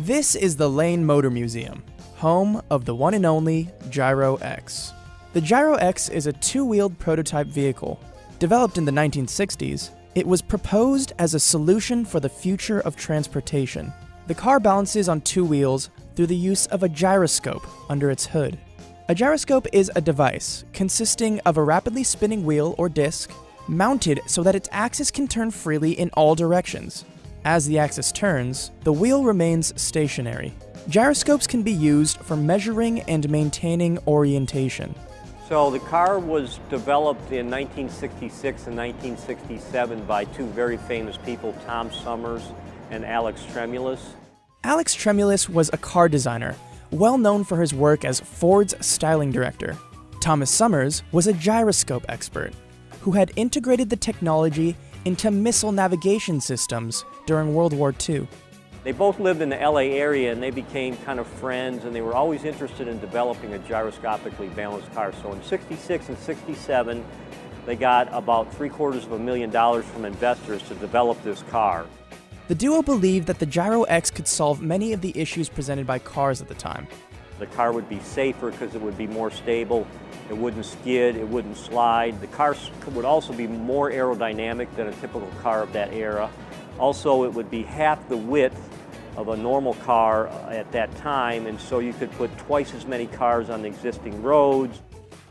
This is the Lane Motor Museum, home of the one and only Gyro X. The Gyro X is a two-wheeled prototype vehicle. Developed in the 1960s, it was proposed as a solution for the future of transportation. The car balances on two wheels through the use of a gyroscope under its hood. A gyroscope is a device consisting of a rapidly spinning wheel or disc mounted so that its axis can turn freely in all directions. As the axis turns, the wheel remains stationary. Gyroscopes can be used for measuring and maintaining orientation. So the car was developed in 1966 and 1967 by two very famous people, Tom Summers and Alex Tremulis. Alex Tremulis was a car designer, well known for his work as Ford's styling director. Thomas Summers was a gyroscope expert who had integrated the technology into missile navigation systems during World War II. They both lived in the LA area and they became kind of friends, and they were always interested in developing a gyroscopically balanced car. So in 66 and 67, they got about $750,000 from investors to develop this car. The duo believed that the Gyro X could solve many of the issues presented by cars at the time. The car would be safer because it would be more stable, it wouldn't skid, it wouldn't slide. The car would also be more aerodynamic than a typical car of that era. Also, it would be half the width of a normal car at that time, and so you could put twice as many cars on the existing roads.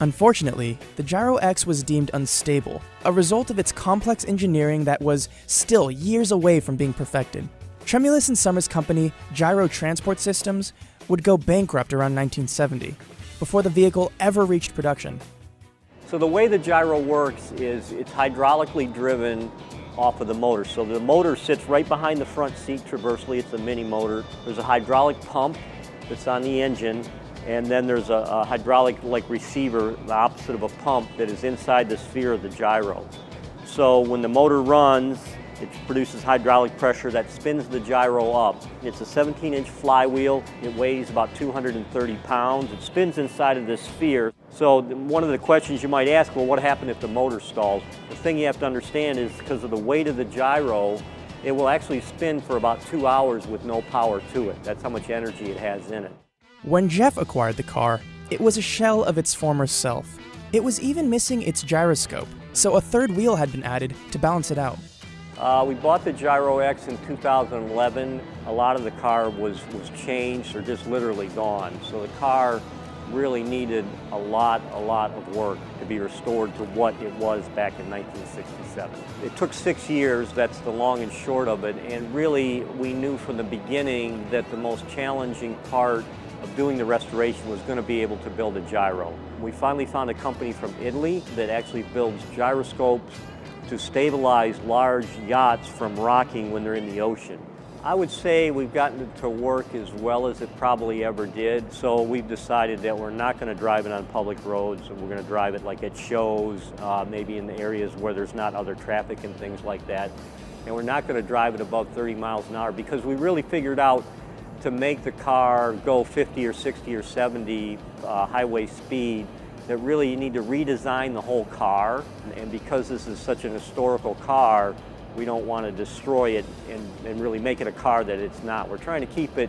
Unfortunately, the Gyro X was deemed unstable, a result of its complex engineering that was still years away from being perfected. Tremulis and Summers' company, Gyro Transport Systems, would go bankrupt around 1970, before the vehicle ever reached production. So the way the gyro works is it's hydraulically driven off of the motor. So the motor sits right behind the front seat traversely. It's a mini motor. There's a hydraulic pump that's on the engine, and then there's a hydraulic receiver, the opposite of a pump, that is inside the sphere of the gyro. So when the motor runs, it produces hydraulic pressure that spins the gyro up. It's a 17-inch flywheel. It weighs about 230 pounds. It spins inside of this sphere. So one of the questions you might ask, well, what happened if the motor stalls? The thing you have to understand is because of the weight of the gyro, it will actually spin for about 2 hours with no power to it. That's how much energy it has in it. When Jeff acquired the car, it was a shell of its former self. It was even missing its gyroscope, so a third wheel had been added to balance it out. We bought the Gyro X in 2011. A lot of the car was changed or just literally gone. So the car really needed a lot of work to be restored to what it was back in 1967. It took 6 years, that's the long and short of it, and really we knew from the beginning that the most challenging part of doing the restoration was going to be able to build a gyro. We finally found a company from Italy that actually builds gyroscopes to stabilize large yachts from rocking when they're in the ocean. I would say we've gotten it to work as well as it probably ever did, so we've decided that we're not going to drive it on public roads. We're going to drive it like at shows, maybe in the areas where there's not other traffic and things like that. And we're not going to drive it above 30 miles an hour because we really figured out to make the car go 50 or 60 or 70 highway speed, that really you need to redesign the whole car, and because this is such an historical car, we don't want to destroy it and really make it a car that it's not. We're trying to keep it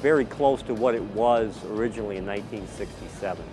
very close to what it was originally in 1967.